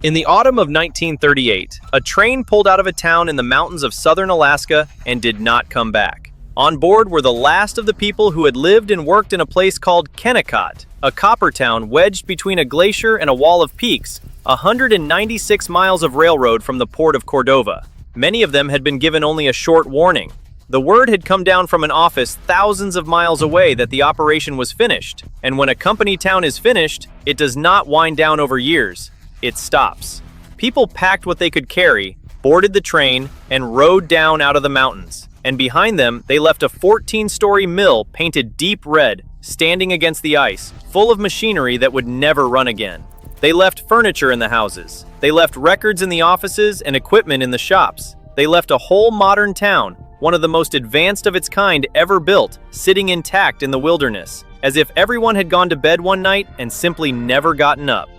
In the autumn of 1938, a train pulled out of a town in the mountains of southern Alaska and did not come back. On board were the last of the people who had lived and worked in a place called Kennecott, a copper town wedged between a glacier and a wall of peaks, 196 miles of railroad from the port of Cordova. Many of them had been given only a short warning. The word had come down from an office thousands of miles away that the operation was finished, and when a company town is finished, it does not wind down over years. It stops. People packed what they could carry, boarded the train, and rode down out of the mountains. And behind them, they left a 14-story mill painted deep red, standing against the ice, full of machinery that would never run again. They left furniture in the houses. They left records in the offices and equipment in the shops. They left a whole modern town, one of the most advanced of its kind ever built, sitting intact in the wilderness, as if everyone had gone to bed one night and simply never gotten up.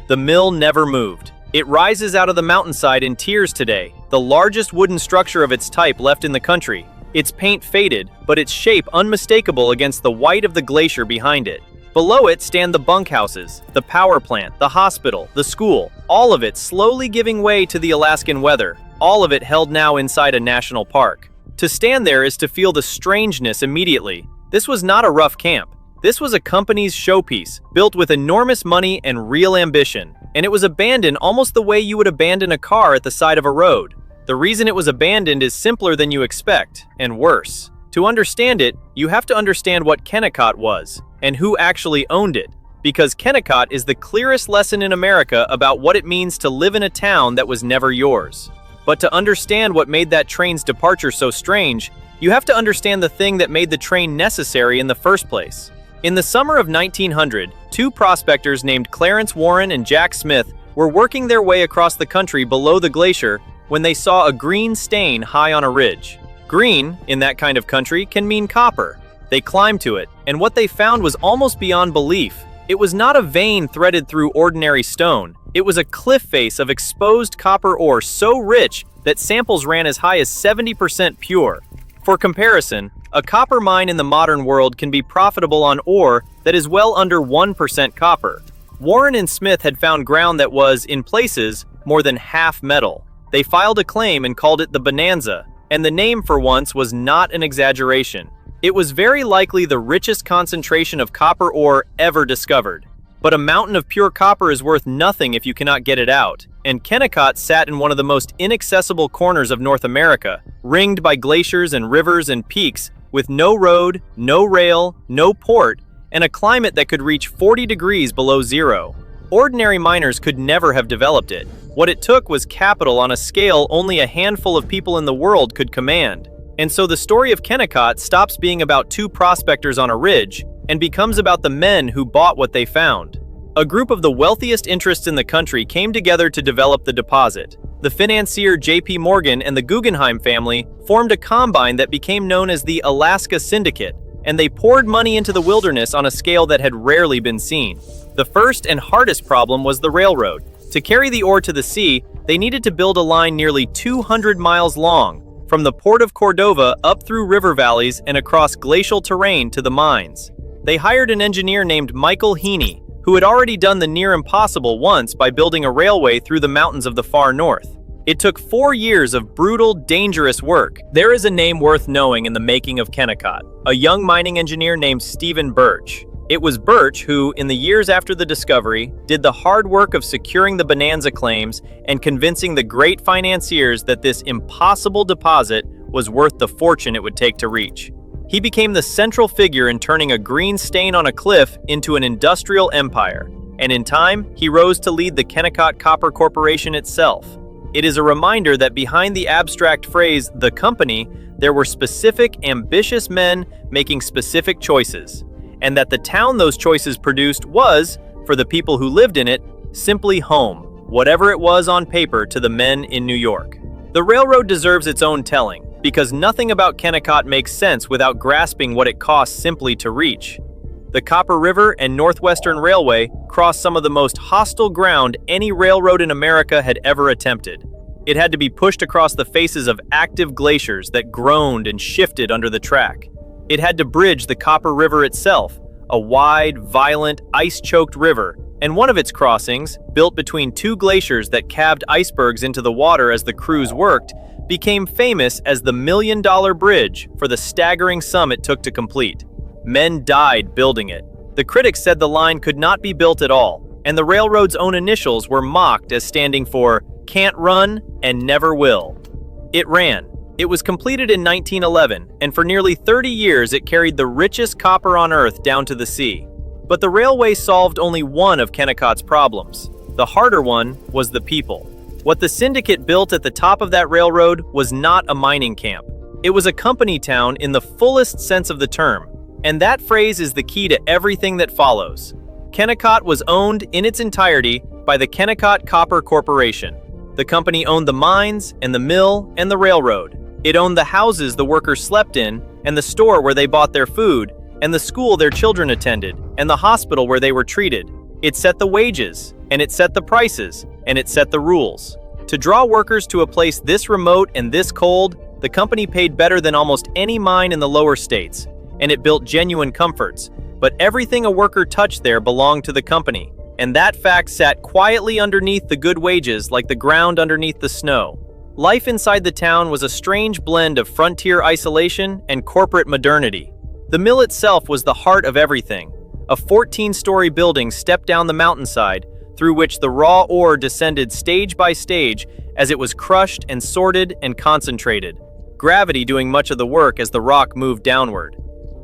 The mill never moved. It rises out of the mountainside in tiers today, the largest wooden structure of its type left in the country. Its paint faded, but its shape unmistakable against the white of the glacier behind it. Below it stand the bunkhouses, the power plant, the hospital, the school, all of it slowly giving way to the Alaskan weather, all of it held now inside a national park. To stand there is to feel the strangeness immediately. This was not a rough camp. This was a company's showpiece, built with enormous money and real ambition, and it was abandoned almost the way you would abandon a car at the side of a road. The reason it was abandoned is simpler than you expect, and worse. To understand it, you have to understand what Kennicott was, and who actually owned it, because Kennicott is the clearest lesson in America about what it means to live in a town that was never yours. But to understand what made that train's departure so strange, you have to understand the thing that made the train necessary in the first place. In the summer of 1900, two prospectors named Clarence Warren and Jack Smith were working their way across the country below the glacier when they saw a green stain high on a ridge. Green, in that kind of country, can mean copper. They climbed to it, and what they found was almost beyond belief. It was not a vein threaded through ordinary stone. It was a cliff face of exposed copper ore so rich that samples ran as high as 70% pure. For comparison, a copper mine in the modern world can be profitable on ore that is well under 1% copper. Warren and Smith had found ground that was, in places, more than half metal. They filed a claim and called it the Bonanza, and the name for once was not an exaggeration. It was very likely the richest concentration of copper ore ever discovered. But a mountain of pure copper is worth nothing if you cannot get it out, and Kennicott sat in one of the most inaccessible corners of North America, ringed by glaciers and rivers and peaks, with no road, no rail, no port, and a climate that could reach 40 degrees below zero. Ordinary miners could never have developed it. What it took was capital on a scale only a handful of people in the world could command. And so the story of Kennicott stops being about two prospectors on a ridge and becomes about the men who bought what they found. A group of the wealthiest interests in the country came together to develop the deposit. The financier J.P. Morgan and the Guggenheim family formed a combine that became known as the Alaska Syndicate, and they poured money into the wilderness on a scale that had rarely been seen. The first and hardest problem was the railroad. To carry the ore to the sea, they needed to build a line nearly 200 miles long, from the port of Cordova up through river valleys and across glacial terrain to the mines. They hired an engineer named Michael Heaney, who had already done the near impossible once by building a railway through the mountains of the far north. It took 4 years of brutal, dangerous work. There is a name worth knowing in the making of Kennicott, a young mining engineer named Stephen Birch. It was Birch who, in the years after the discovery, did the hard work of securing the Bonanza claims and convincing the great financiers that this impossible deposit was worth the fortune it would take to reach. He became the central figure in turning a green stain on a cliff into an industrial empire, and in time, he rose to lead the Kennecott Copper Corporation itself. It is a reminder that behind the abstract phrase, "the company," there were specific, ambitious men making specific choices, and that the town those choices produced was, for the people who lived in it, simply home, whatever it was on paper to the men in New York. The railroad deserves its own telling, because nothing about Kennecott makes sense without grasping what it costs simply to reach. The Copper River and Northwestern Railway crossed some of the most hostile ground any railroad in America had ever attempted. It had to be pushed across the faces of active glaciers that groaned and shifted under the track. It had to bridge the Copper River itself, a wide, violent, ice-choked river and one of its crossings, built between two glaciers that calved icebergs into the water as the crews worked, became famous as the $1 Million Bridge for the staggering sum it took to complete. Men died building it. The critics said the line could not be built at all, and the railroad's own initials were mocked as standing for "Can't Run" and "Never Will." It ran. It was completed in 1911, and for nearly 30 years it carried the richest copper on Earth down to the sea. But the railway solved only one of Kennecott's problems. The harder one was the people. What the Syndicate built at the top of that railroad was not a mining camp. It was a company town in the fullest sense of the term, and that phrase is the key to everything that follows. Kennecott was owned in its entirety by the Kennicott Copper Corporation. The company owned the mines and the mill and the railroad. It owned the houses the workers slept in, and the store where they bought their food, and the school their children attended, and the hospital where they were treated. It set the wages, and it set the prices, and it set the rules. To draw workers to a place this remote and this cold, the company paid better than almost any mine in the lower states, and it built genuine comforts. But everything a worker touched there belonged to the company, and that fact sat quietly underneath the good wages like the ground underneath the snow. Life inside the town was a strange blend of frontier isolation and corporate modernity. The mill itself was the heart of everything, a 14-story building stepped down the mountainside through which the raw ore descended stage by stage as it was crushed and sorted and concentrated, gravity doing much of the work as the rock moved downward.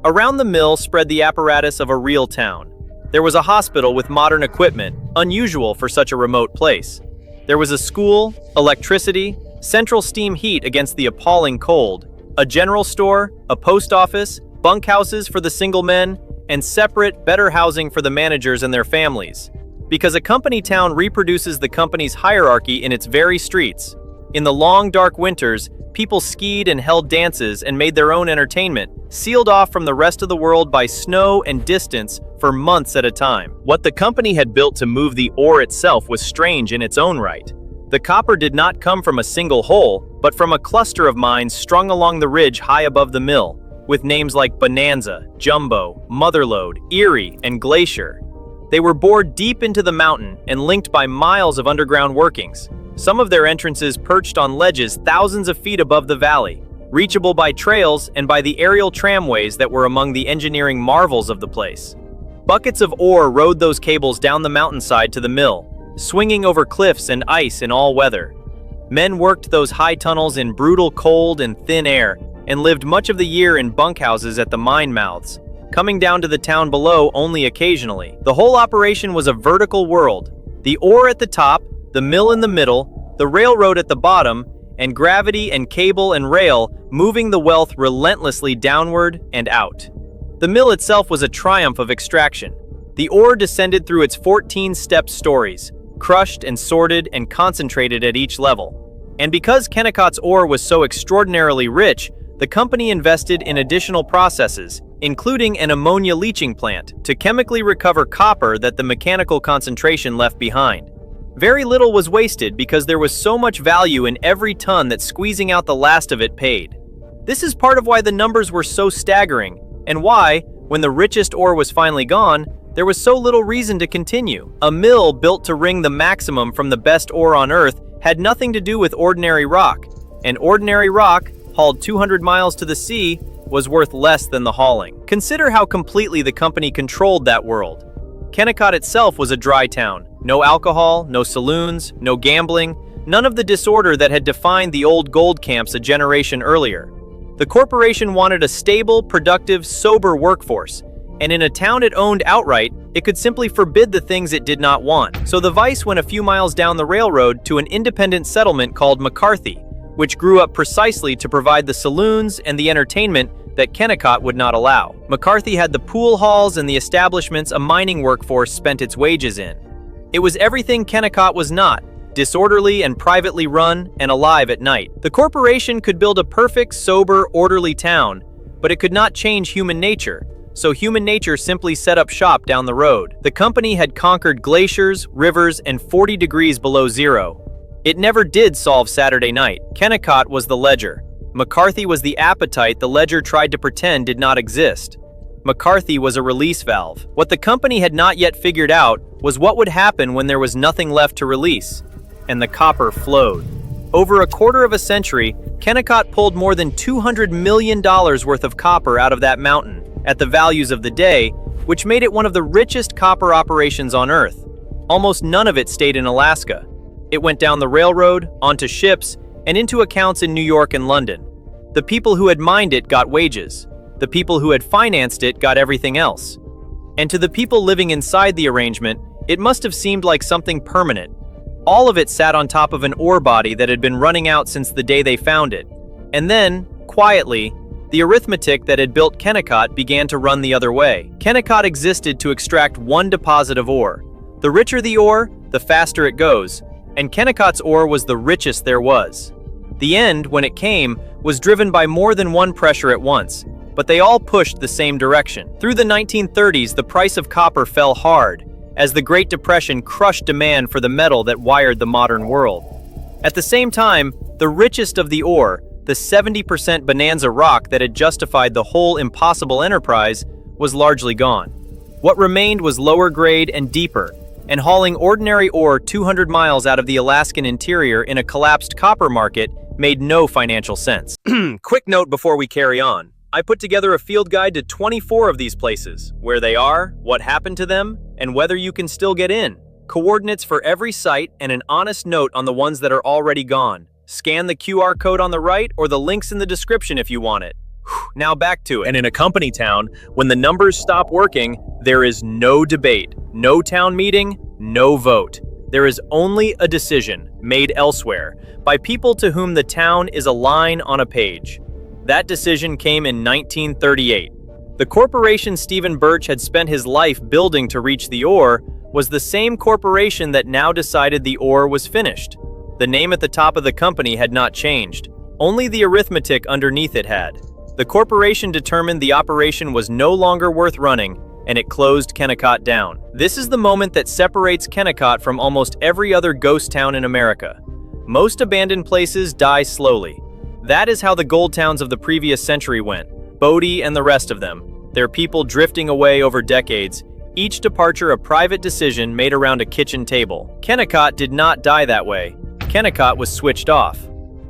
Around the mill spread the apparatus of a real town. There was a hospital with modern equipment, unusual for such a remote place. There was a school, electricity, central steam heat against the appalling cold, a general store, a post office, bunkhouses for the single men, and separate, better housing for the managers and their families. Because a company town reproduces the company's hierarchy in its very streets. In the long, dark winters, people skied and held dances and made their own entertainment, sealed off from the rest of the world by snow and distance for months at a time. What the company had built to move the ore itself was strange in its own right. The copper did not come from a single hole, but from a cluster of mines strung along the ridge high above the mill, with names like Bonanza, Jumbo, Motherlode, Erie, and Glacier. They were bored deep into the mountain and linked by miles of underground workings, some of their entrances perched on ledges thousands of feet above the valley, reachable by trails and by the aerial tramways that were among the engineering marvels of the place. Buckets of ore rode those cables down the mountainside to the mill, swinging over cliffs and ice in all weather. Men worked those high tunnels in brutal cold and thin air, and lived much of the year in bunkhouses at the mine mouths, coming down to the town below only occasionally. The whole operation was a vertical world. The ore at the top, the mill in the middle, the railroad at the bottom, and gravity and cable and rail moving the wealth relentlessly downward and out. The mill itself was a triumph of extraction. The ore descended through its 14-step stories, crushed and sorted and concentrated at each level. And because Kennecott's ore was so extraordinarily rich, the company invested in additional processes, including an ammonia leaching plant, to chemically recover copper that the mechanical concentration left behind. Very little was wasted because there was so much value in every ton that squeezing out the last of it paid. This is part of why the numbers were so staggering, and why, when the richest ore was finally gone, there was so little reason to continue. A mill built to wring the maximum from the best ore on Earth had nothing to do with ordinary rock, and ordinary rock, hauled 200 miles to the sea, was worth less than the hauling. Consider how completely the company controlled that world. Kennecott itself was a dry town. No alcohol, no saloons, no gambling, none of the disorder that had defined the old gold camps a generation earlier. The corporation wanted a stable, productive, sober workforce, and in a town it owned outright, it could simply forbid the things it did not want. So the vice went a few miles down the railroad to an independent settlement called McCarthy, which grew up precisely to provide the saloons and the entertainment that Kennecott would not allow. McCarthy had the pool halls and the establishments a mining workforce spent its wages in. It was everything Kennecott was not, disorderly and privately run and alive at night. The corporation could build a perfect, sober, orderly town, but it could not change human nature, so human nature simply set up shop down the road. The company had conquered glaciers, rivers, and 40 degrees below zero. It never did solve Saturday night. Kennecott was the ledger. McCarthy was the appetite the ledger tried to pretend did not exist. McCarthy was a release valve. What the company had not yet figured out was what would happen when there was nothing left to release, and the copper flowed. Over a quarter of a century, Kennecott pulled more than $200 million worth of copper out of that mountain, at the values of the day, which made it one of the richest copper operations on Earth. Almost none of it stayed in Alaska. It went down the railroad, onto ships, and into accounts in New York and London. The people who had mined it got wages. The people who had financed it got everything else. And to the people living inside the arrangement, it must have seemed like something permanent. All of it sat on top of an ore body that had been running out since the day they found it. And then, quietly, the arithmetic that had built Kennecott began to run the other way. Kennecott existed to extract one deposit of ore. The richer the ore, the faster it goes, and Kennecott's ore was the richest there was. The end, when it came, was driven by more than one pressure at once, but they all pushed the same direction. Through the 1930s, the price of copper fell hard, as the Great Depression crushed demand for the metal that wired the modern world. At the same time, the richest of the ore, the 70% bonanza rock that had justified the whole impossible enterprise, was largely gone. What remained was lower grade and deeper, and hauling ordinary ore 200 miles out of the Alaskan interior in a collapsed copper market made no financial sense. Quick note before we carry on. I put together a field guide to 24 of these places, where they are, what happened to them, and whether you can still get in. Coordinates for every site and an honest note on the ones that are already gone. Scan the QR code on the right or the links in the description if you want it. Now back to it. And in a company town, when the numbers stop working, there is no debate, no town meeting, no vote. There is only a decision made elsewhere by people to whom the town is a line on a page. That decision came in 1938. The corporation Stephen Birch had spent his life building to reach the ore was the same corporation that now decided the ore was finished. The name at the top of the company had not changed. Only the arithmetic underneath it had. The corporation determined the operation was no longer worth running, and it closed Kennecott down. This is the moment that separates Kennecott from almost every other ghost town in America. Most abandoned places die slowly. That is how the gold towns of the previous century went. Bodie and the rest of them. Their people drifting away over decades, each departure a private decision made around a kitchen table. Kennecott did not die that way. Kennecott was switched off.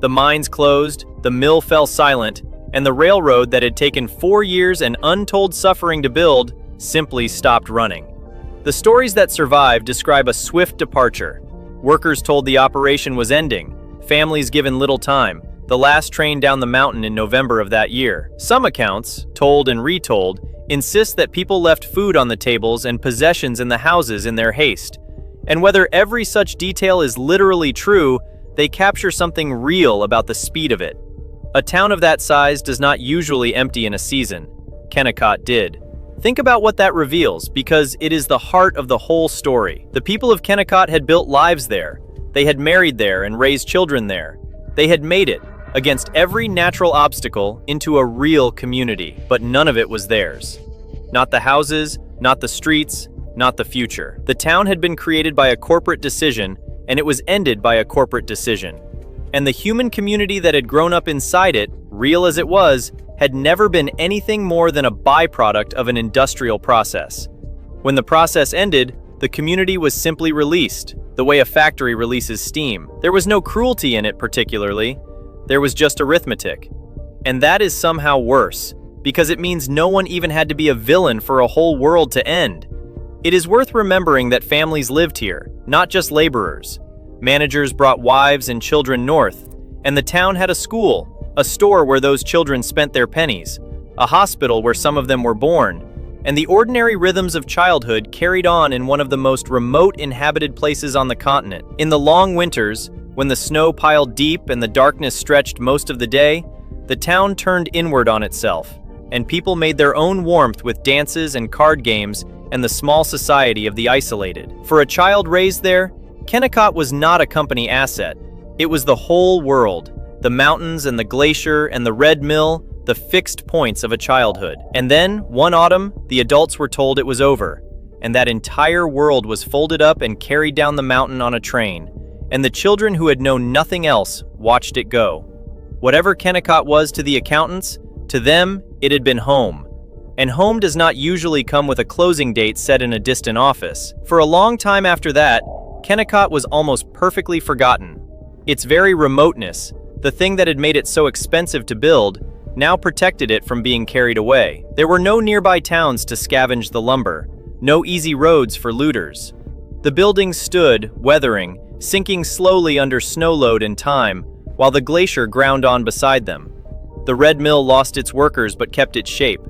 The mines closed, the mill fell silent, and the railroad that had taken 4 years and untold suffering to build simply stopped running. The stories that survive describe a swift departure. Workers told the operation was ending, families given little time, the last train down the mountain in November of that year. Some accounts, told and retold, insist that people left food on the tables and possessions in the houses in their haste. And whether every such detail is literally true, they capture something real about the speed of it. A town of that size does not usually empty in a season. Kennecott did. Think about what that reveals, because it is the heart of the whole story. The people of Kennecott had built lives there. They had married there and raised children there. They had made it, against every natural obstacle, into a real community, but none of it was theirs. Not the houses, not the streets, not the future. The town had been created by a corporate decision, and it was ended by a corporate decision. And the human community that had grown up inside it, real as it was, had never been anything more than a byproduct of an industrial process. When the process ended, the community was simply released, the way a factory releases steam. There was no cruelty in it particularly. There was just arithmetic. And that is somehow worse, because it means no one even had to be a villain for a whole world to end. It is worth remembering that families lived here, not just laborers. Managers brought wives and children north, and the town had a school, a store where those children spent their pennies, a hospital where some of them were born, and the ordinary rhythms of childhood carried on in one of the most remote inhabited places on the continent. In the long winters, when the snow piled deep and the darkness stretched most of the day, the town turned inward on itself, and people made their own warmth with dances and card games and the small society of the isolated. For a child raised there, Kennecott was not a company asset. It was the whole world, the mountains and the glacier and the red mill, the fixed points of a childhood. And then, one autumn, the adults were told it was over, and that entire world was folded up and carried down the mountain on a train, and the children who had known nothing else watched it go. Whatever Kennecott was to the accountants, to them, it had been home. And home does not usually come with a closing date set in a distant office. For a long time after that, Kennecott was almost perfectly forgotten. Its very remoteness, the thing that had made it so expensive to build, now protected it from being carried away. There were no nearby towns to scavenge the lumber, no easy roads for looters. The buildings stood, weathering, sinking slowly under snow load and time, while the glacier ground on beside them. The red mill lost its workers but kept its shape.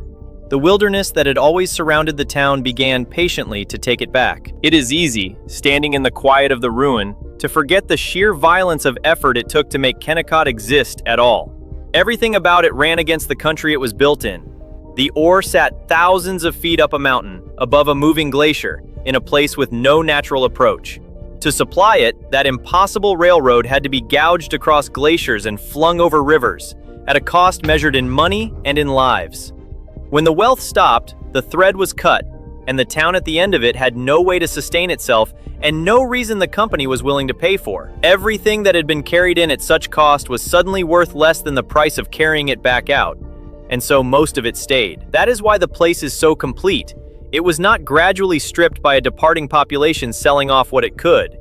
The wilderness that had always surrounded the town began patiently to take it back. It is easy, standing in the quiet of the ruin, to forget the sheer violence of effort it took to make Kennecott exist at all. Everything about it ran against the country it was built in. The ore sat thousands of feet up a mountain, above a moving glacier, in a place with no natural approach. To supply it, that impossible railroad had to be gouged across glaciers and flung over rivers, at a cost measured in money and in lives. When the wealth stopped, the thread was cut, and the town at the end of it had no way to sustain itself and no reason the company was willing to pay for. Everything that had been carried in at such cost was suddenly worth less than the price of carrying it back out, and so most of it stayed. That is why the place is so complete. It was not gradually stripped by a departing population selling off what it could.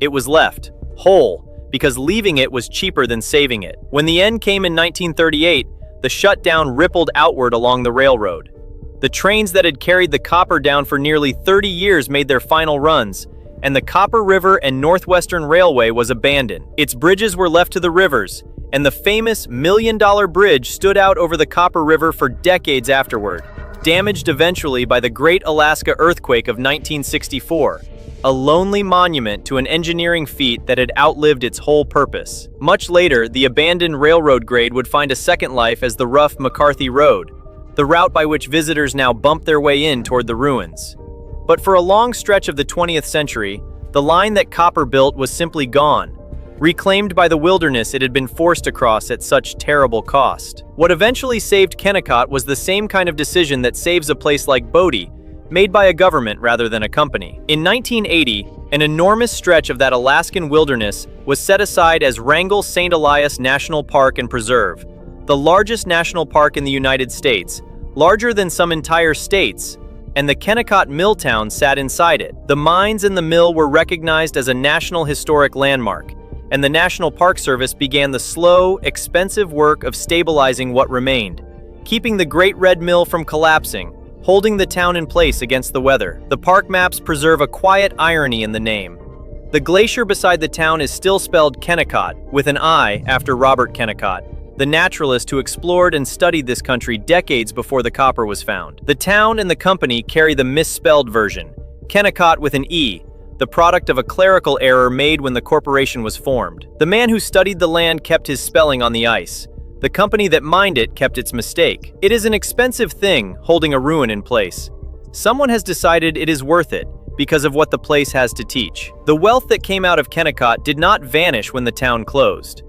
It was left, whole, because leaving it was cheaper than saving it. When the end came in 1938, the shutdown rippled outward along the railroad. The trains that had carried the copper down for nearly 30 years made their final runs, and the Copper River and Northwestern Railway was abandoned. Its bridges were left to the rivers, and the famous $1-million bridge stood out over the Copper River for decades afterward, damaged eventually by the Great Alaska Earthquake of 1964, a lonely monument to an engineering feat that had outlived its whole purpose. Much later, the abandoned railroad grade would find a second life as the rough McCarthy Road, the route by which visitors now bump their way in toward the ruins. But for a long stretch of the 20th century, the line that copper built was simply gone, reclaimed by the wilderness it had been forced across at such terrible cost. What eventually saved Kennecott was the same kind of decision that saves a place like Bodie, made by a government rather than a company. In 1980, an enormous stretch of that Alaskan wilderness was set aside as Wrangell St. Elias National Park and Preserve, the largest national park in the United States, larger than some entire states, and the Kennecott Mill Town sat inside it. The mines and the mill were recognized as a National Historic Landmark, and the National Park Service began the slow, expensive work of stabilizing what remained, keeping the Great Red Mill from collapsing, holding the town in place against the weather. The park maps preserve a quiet irony in the name. The glacier beside the town is still spelled Kennecott, with an I after Robert Kennicott, the naturalist who explored and studied this country decades before the copper was found. The town and the company carry the misspelled version, Kennecott with an E, the product of a clerical error made when the corporation was formed. The man who studied the land kept his spelling on the ice. The company that mined it kept its mistake. It is an expensive thing, holding a ruin in place. Someone has decided it is worth it, because of what the place has to teach. The wealth that came out of Kennecott did not vanish when the town closed.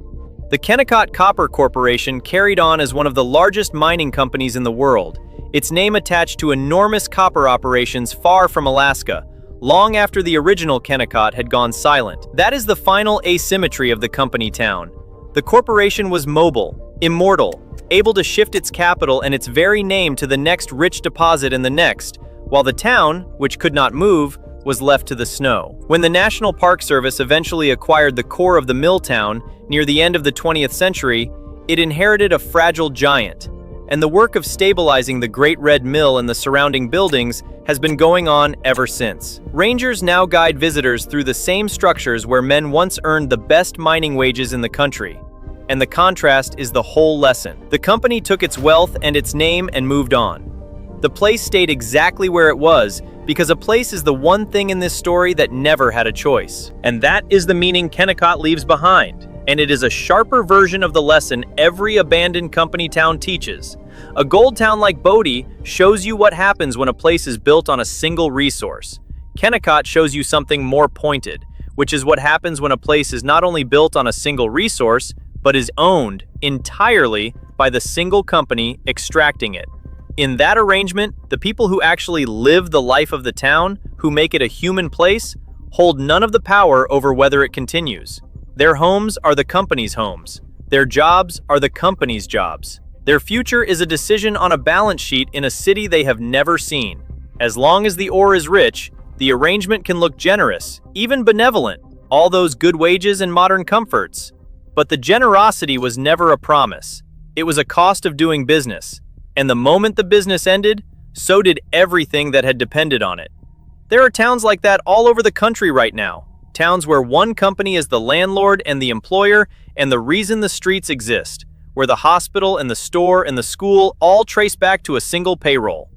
The Kennecott Copper Corporation carried on as one of the largest mining companies in the world, its name attached to enormous copper operations far from Alaska, long after the original Kennecott had gone silent. That is the final asymmetry of the company town. The corporation was mobile, immortal, able to shift its capital and its very name to the next rich deposit and the next, while the town, which could not move, was left to the snow. When the National Park Service eventually acquired the core of the mill town near the end of the 20th century, it inherited a fragile giant, and the work of stabilizing the Great Red Mill and the surrounding buildings has been going on ever since. Rangers now guide visitors through the same structures where men once earned the best mining wages in the country. And the contrast is the whole lesson. The company took its wealth and its name and moved on. The place stayed exactly where it was because a place is the one thing in this story that never had a choice. And that is the meaning Kennecott leaves behind. And it is a sharper version of the lesson every abandoned company town teaches. A gold town like Bodie shows you what happens when a place is built on a single resource. Kennecott shows you something more pointed, which is what happens when a place is not only built on a single resource, but is owned entirely by the single company extracting it. In that arrangement, the people who actually live the life of the town, who make it a human place, hold none of the power over whether it continues. Their homes are the company's homes. Their jobs are the company's jobs. Their future is a decision on a balance sheet in a city they have never seen. As long as the ore is rich, the arrangement can look generous, even benevolent, all those good wages and modern comforts. But the generosity was never a promise. It was a cost of doing business. And the moment the business ended, so did everything that had depended on it. There are towns like that all over the country right now. Towns where one company is the landlord and the employer and the reason the streets exist, where the hospital and the store and the school all trace back to a single payroll.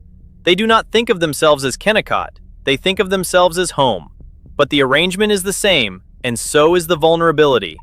They do not think of themselves as Kennecott. They think of themselves as home. But the arrangement is the same, and so is the vulnerability.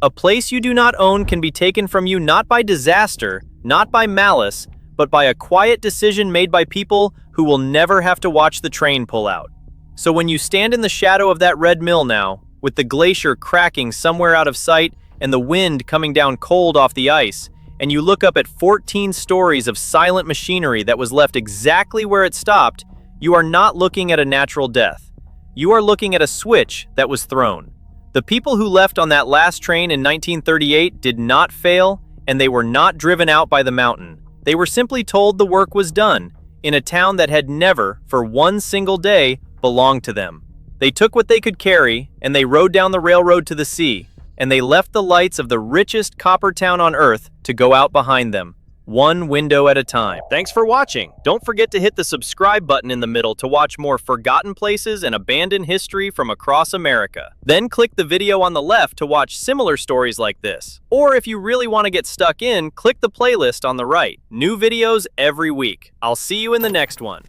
A place you do not own can be taken from you not by disaster, not by malice, but by a quiet decision made by people who will never have to watch the train pull out. So when you stand in the shadow of that red mill now, with the glacier cracking somewhere out of sight and the wind coming down cold off the ice, and you look up at 14 stories of silent machinery that was left exactly where it stopped, you are not looking at a natural death. You are looking at a switch that was thrown. The people who left on that last train in 1938 did not fail, and they were not driven out by the mountain. They were simply told the work was done, in a town that had never, for one single day, belonged to them. They took what they could carry, and they rode down the railroad to the sea, and they left the lights of the richest copper town on earth to go out behind them, one window at a time. Thanks for watching. Don't forget to hit the subscribe button in the middle to watch more forgotten places and abandoned history from across America. Then click the video on the left to watch similar stories like this. Or if you really want to get stuck in, click the playlist on the right. New videos every week. I'll see you in the next one.